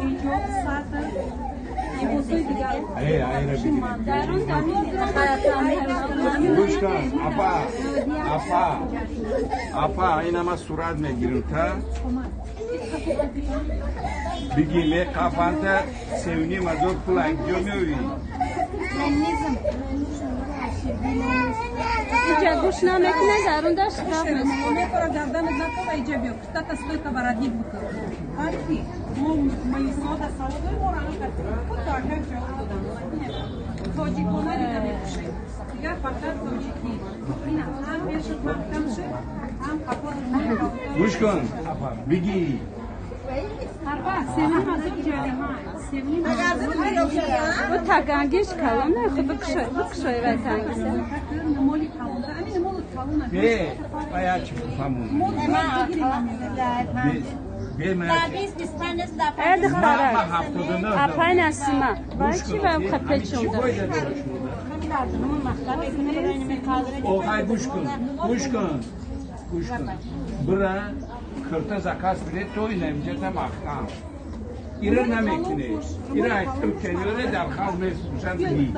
اینجا ساعت ایبوسوی دیگر گوش کن اپا این همه صورت میگیرم تا بگی می قفانتا سیونی مزور پول اینجا میوری اینجا گوش نمیکنه درون داشت خراب میکنه میکنه گردن نکنه اینجا بیو کتا کسکوی که برادی بکن آنتی مایسا در سالوی مورانو کسی کتا که جا بودن توجی کنه دیگه میکشه دیگه فقط توجی کی این هم بیشت محکم شه هم قفا گوش کن بگی bu tagangish kalona bukşoy ve tangisi. به باید چی بفهمون به من Ed ما xara. 79 Apay nasima. Bachi ve kapechunda. اوهای گوش کن برا کرتا زکاس بده توی نمیجه تا مخنم ایره نمیکنه ایره ایتم کنیوره در خواست میسوشن بگی